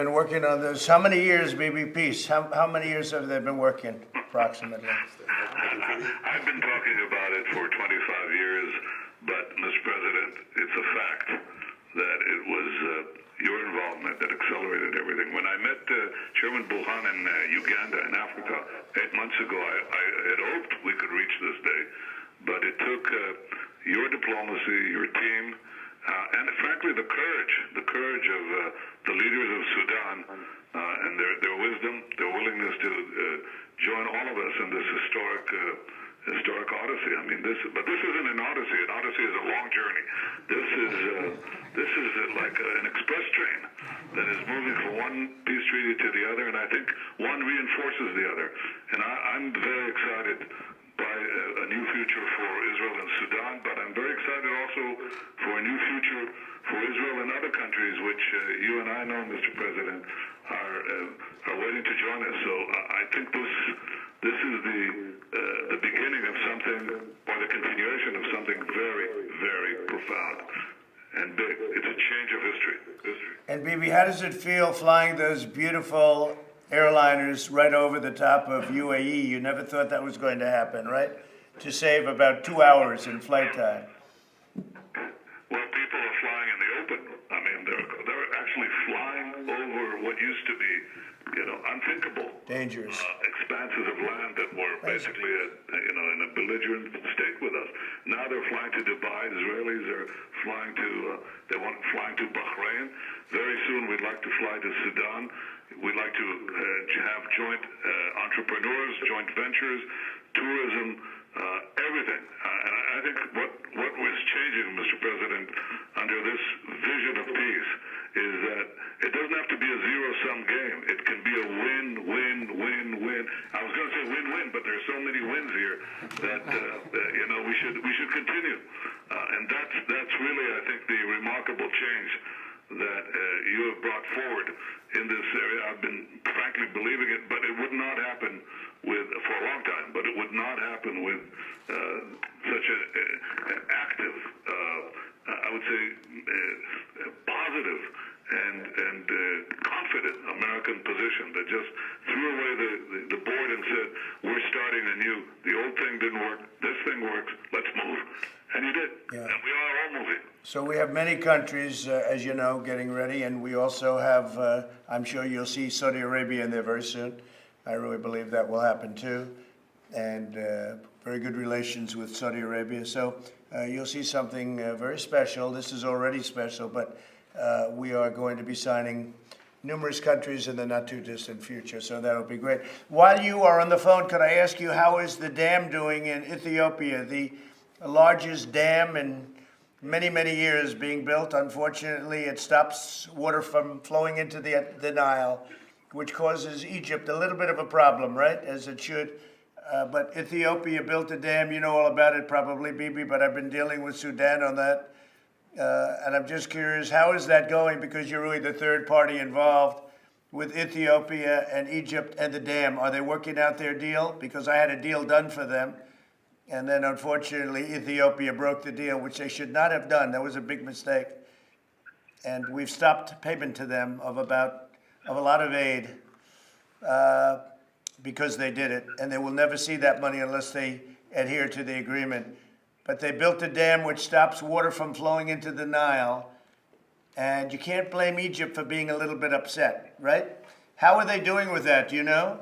Been working on this. How many years, Bibi? Peace. How many years have they been working, approximately? I've been talking about it for 25 years, but, Mr. President, it's a fact that it was your involvement that accelerated everything. When I met Chairman Buhan in Uganda, in Africa, 8 months ago, I had hoped we could reach this day, but it took your diplomacy, your team, and frankly the courage of the leaders of Sudan and their wisdom, their willingness to join all of us in this historic odyssey. I mean, this isn't an odyssey. An odyssey is a long journey. This is like an express train that is moving from one peace treaty to the other, and I think one reinforces the other. And I'm very excited by a new future for Israel and Sudan, but I'm very excited also for a new future for Israel and other countries, which you and I know, Mr. President, are waiting to join us. So I think this is the beginning of something, or the continuation of something very, very profound and big. It's a change of history. And Bibi, how does it feel flying those beautiful airliners right over the top of UAE? You never thought that was going to happen, right? To save about 2 hours in flight time. Well, people are flying in the open. I mean, they're actually flying over what used to be, unthinkable. Dangerous. Expanses of land that were basically, in a belligerent state with us. Now they're flying to Dubai. Israelis are flying to Bahrain. Very soon we'd like to fly to Sudan. We'd like to have joint entrepreneurs, joint ventures, tourism, everything. And I think what was changing, Mr. President, under this vision of peace is that it doesn't have to be a zero-sum game. It can be a win, win, win, win. I was going to say win-win, but there's so many wins here that we should continue. And that's really, I think, the remarkable change that you have brought forward in this area. I've been frankly believing it, but it would not happen for a long time, but it would not happen with such an active, I would say, positive and confident American position that just threw away the board and said, we're starting anew. The old thing didn't work. This thing works. Let's move. And you did. Yeah. And we are all moving. So we have many countries, as you know, getting ready, and we also have, I'm sure you'll see Saudi Arabia in there very soon. I really believe that will happen too. And very good relations with Saudi Arabia. So you'll see something very special. This is already special, but we are going to be signing numerous countries in the not too distant future, so that'll be great. While you are on the phone, could I ask you, how is the dam doing in Ethiopia? The largest dam in many, many years being built. Unfortunately, it stops water from flowing into the Nile, which causes Egypt a little bit of a problem, right, as it should. But Ethiopia built a dam. You know all about it probably, Bibi, but I've been dealing with Sudan on that. And I'm just curious, how is that going? Because you're really the third party involved with Ethiopia and Egypt and the dam. Are they working out their deal? Because I had a deal done for them. And then, unfortunately, Ethiopia broke the deal, which they should not have done. That was a big mistake. And we've stopped payment to them of a lot of aid because they did it. And they will never see that money unless they adhere to the agreement. But they built a dam which stops water from flowing into the Nile. And you can't blame Egypt for being a little bit upset, right? How are they doing with that? Do you know?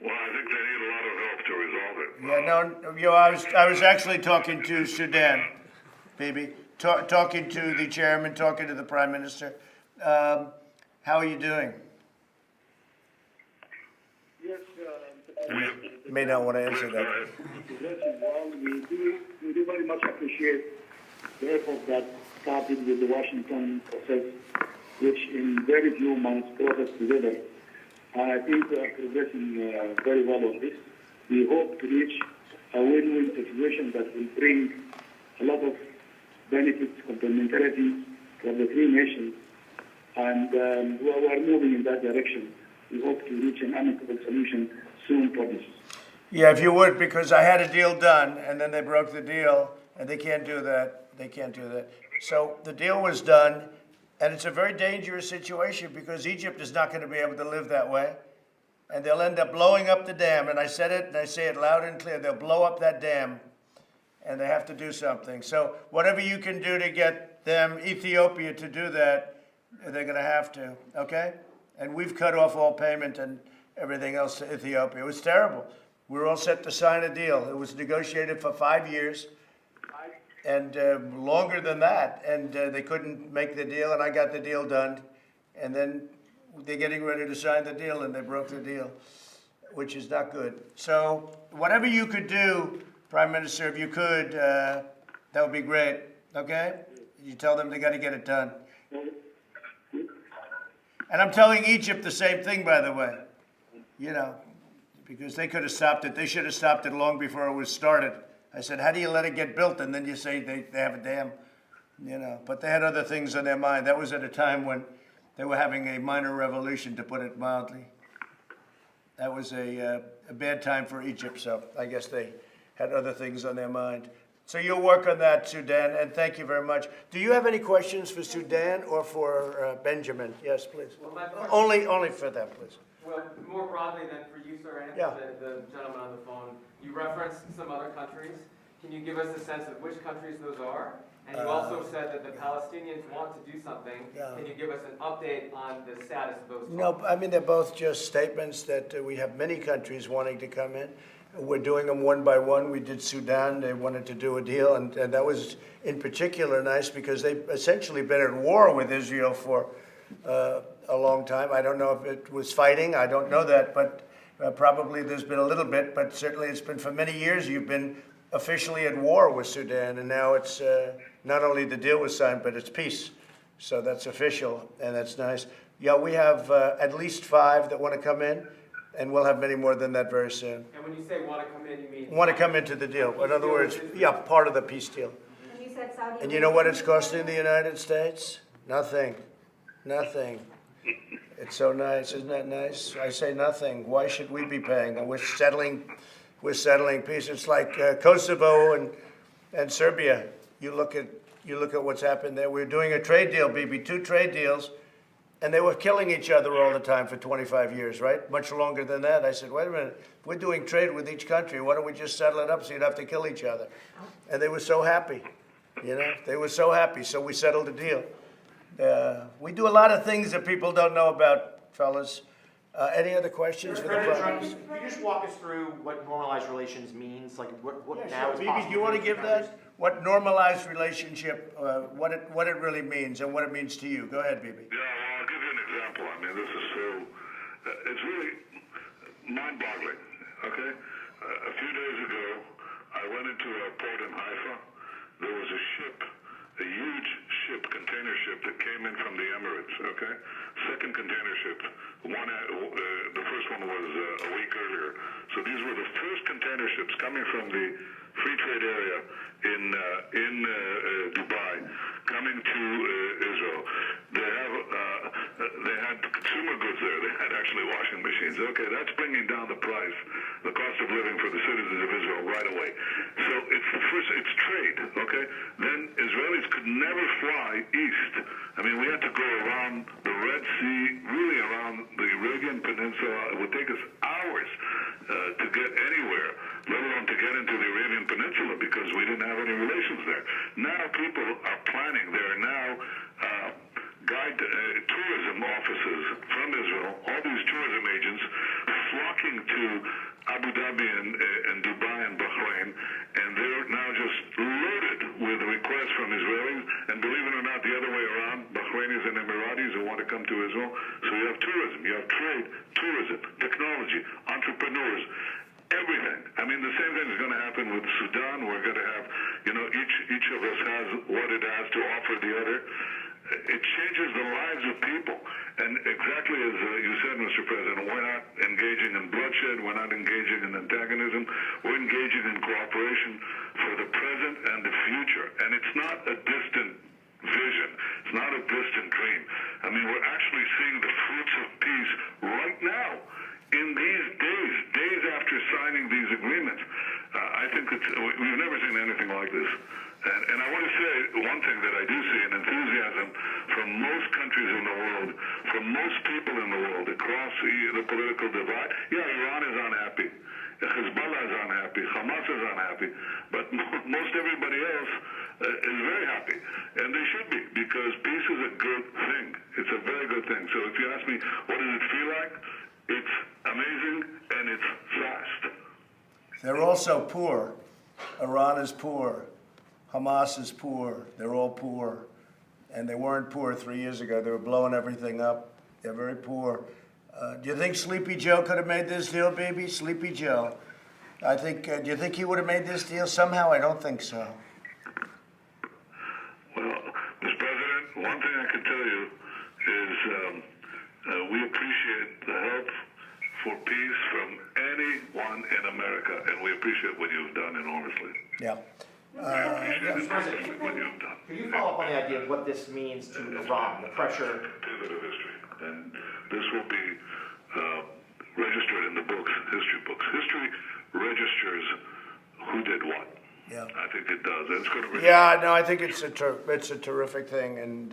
Well, I think they need a lot of help to resolve it. Yeah, I was actually talking to Sudan, baby, talking to the chairman, talking to the Prime Minister. How are you doing? Yes, you may not want to answer that. We do very much appreciate the effort that started with the Washington process, which in very few months brought us together. I think we are progressing very well on this. We hope to reach a win-win situation that will bring a lot of benefits, complementarity for the three nations. And we are moving in that direction. We hope to reach an amicable solution soon for this. Yeah, if you would, because I had a deal done, and then they broke the deal, and they can't do that. They can't do that. So the deal was done. And it's a very dangerous situation because Egypt is not going to be able to live that way. And they'll end up blowing up the dam. And I said it, and I say it loud and clear. They'll blow up that dam, and they have to do something. So whatever you can do to get them, Ethiopia, to do that, they're going to have to, okay? And we've cut off all payment and everything else to Ethiopia. It was terrible. We were all set to sign a deal. It was negotiated for 5 years and longer than that. And they couldn't make the deal, and I got the deal done. And then they're getting ready to sign the deal, and they broke the deal, which is not good. So whatever you could do, Prime Minister, if you could, that would be great, okay? You tell them they got to get it done. And I'm telling Egypt the same thing, by the way, you know, because they could have stopped it. They should have stopped it long before it was started. I said, how do you let it get built and then you say they have a dam, you know? But they had other things on their mind. That was at a time when they were having a minor revolution, to put it mildly. That was a bad time for Egypt, so I guess they had other things on their mind. So you'll work on that, Sudan, and thank you very much. Do you have any questions for Sudan or for Benjamin? Yes, please. Well, Only for them, please. Well, more broadly than for you, sir, and Yeah. the gentleman on the phone, you referenced some other countries. Can you give us a sense of which countries those are? And you also said that the Palestinians want to do something. Yeah. Can you give us an update on the status of those talks? No, I mean, they're both just statements that we have many countries wanting to come in. We're doing them one by one. We did Sudan. They wanted to do a deal, and that was in particular nice because they've essentially been at war with Israel for a long time. I don't know if it was fighting. I don't know that, but probably there's been a little bit, but certainly it's been for many years you've been officially at war with Sudan, and now it's not only the deal was signed, but it's peace. So that's official, and that's nice. Yeah, we have at least 5 that want to come in, and we'll have many more than that very soon. And when you say want to come in, you mean? Want to come into the deal. In other words, yeah, part of the peace deal. And you said Saudi. And you know what it's costing the United States? Nothing. Nothing. It's so nice, isn't that nice? I say nothing. Why should we be paying? And we're settling peace. It's like Kosovo and Serbia. You look at what's happened there. We're doing a trade deal, Bibi, 2 trade deals, and they were killing each other all the time for 25 years, right? Much longer than that. I said, wait a minute. If we're doing trade with each country, why don't we just settle it up so you'd have to kill each other? And they were so happy, you know? They were so happy, so we settled the deal. We do a lot of things that people don't know about, fellas. Any other questions for the President Prime Trump, Minister? can you just walk us through what normalized relations means? Like what Yeah, now sure. is Bibi, possible? do you want to for give countries? that? What normalized relationship, what it really means and what it means to you? Go ahead, Bibi. Yeah, well, I'll give you an example. I mean, this is so, it's really mind-boggling, okay? A few days ago, I went into a port in Haifa. There was a ship, a huge ship, container ship that came in from the Emirates, okay? Second container ship. The first one was a week earlier. So these were the first container ships coming from the free trade area in Dubai, coming to Israel. They had consumer goods there. They had actually washing machines. Okay, that's bringing down the price, the cost of living for the citizens of Israel right away. So it's trade. Okay, then Israelis could never fly east. I mean, we had to go around the Red Sea, really around the Arabian Peninsula. It would take us hours to get anywhere, let alone to get into the Arabian Peninsula, because we didn't have any relations there. Now people are planning. There are now tourism offices from Israel, all these tourism agents flocking to Abu Dhabi and Dubai and Bahrain, and they're now just loaded with requests from Israelis, and believe it or not, the other way around, Bahrainis and Emiratis who want to come to Israel. So you have tourism, you have trade, tourism, technology, entrepreneurs, everything. I mean, the same thing is going to happen with Sudan. We're going to have, you know, each of us has what it has to offer the other. It changes the lives of people. And exactly as you said, Mr. President, we're not engaging in bloodshed. We're not engaging in antagonism. We're engaging in cooperation for the present and the future. And it's not a distant vision. It's not a distant dream. I mean, we're actually seeing the fruits of peace right now in these days after signing these agreements. I think we've never seen anything like this. And I want to say one thing that I do see an enthusiasm from most countries in the world, from most people in the world, across the political divide. Yeah, Iran is unhappy. Hezbollah is unhappy. Hamas is unhappy. But most everybody else is very happy. And they should be, because peace is a good thing. It's a very good thing. So if you ask me, what does it feel like? It's amazing and it's fast. They're also poor. Iran is poor. Hamas is poor. They're all poor. And they weren't poor 3 years ago. They were blowing everything up. They're very poor. Do you think Sleepy Joe could have made this deal, baby? Sleepy Joe. I think, do you think he would have made this deal somehow? I don't think so. Well, Mr. President, one thing I can tell you is we appreciate the help for peace from anyone in America, and we appreciate what you've done enormously. Yeah. Mr. President, What you've done. can you follow up on the idea of what this means to Iran, the pressure? Pivot of history, and this will be registered in the books, history books. History registers who did what. Yeah. I think it does. It's going to. Yeah, no, I think it's a terrific thing, and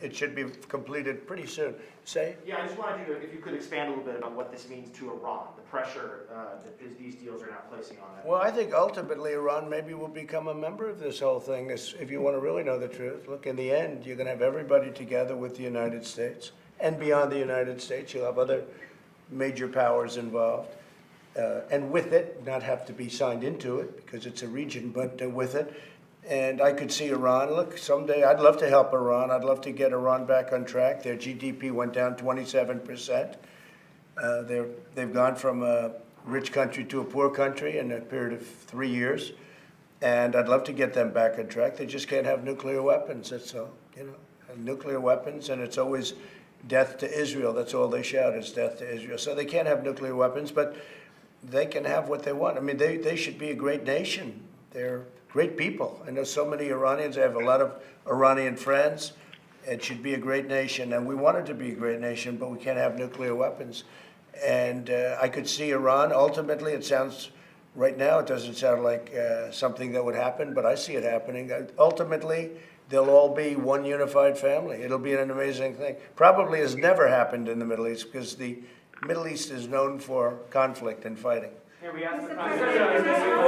it should be completed pretty soon. Say? Yeah, I just wanted you to, if you could expand a little bit about what this means to Iran, the pressure that these deals are now placing on it. Well, I think ultimately Iran maybe will become a member of this whole thing, if you want to really know the truth. Look, in the end, you're going to have everybody together with the United States, and beyond the United States, you'll have other major powers involved. And with it, not have to be signed into it, because it's a region, but with it. And I could see Iran, look, someday I'd love to help Iran. I'd love to get Iran back on track. Their GDP went down 27%. They've gone from a rich country to a poor country in a period of 3 years. And I'd love to get them back on track. They just can't have nuclear weapons, that's all. Nuclear weapons, and it's always death to Israel. That's all they shout, is death to Israel. So they can't have nuclear weapons, but they can have what they want. I mean, they should be a great nation. They're great people. I know so many Iranians. I have a lot of Iranian friends. It should be a great nation, and we want it to be a great nation, but we can't have nuclear weapons. And I could see Iran, ultimately, it sounds, right now, it doesn't sound like something that would happen, but I see it happening. Ultimately, they'll all be one unified family. It'll be an amazing thing. Probably has never happened in the Middle East, because the Middle East is known for conflict and fighting. Here we ask the Mr. Prime President, Minister.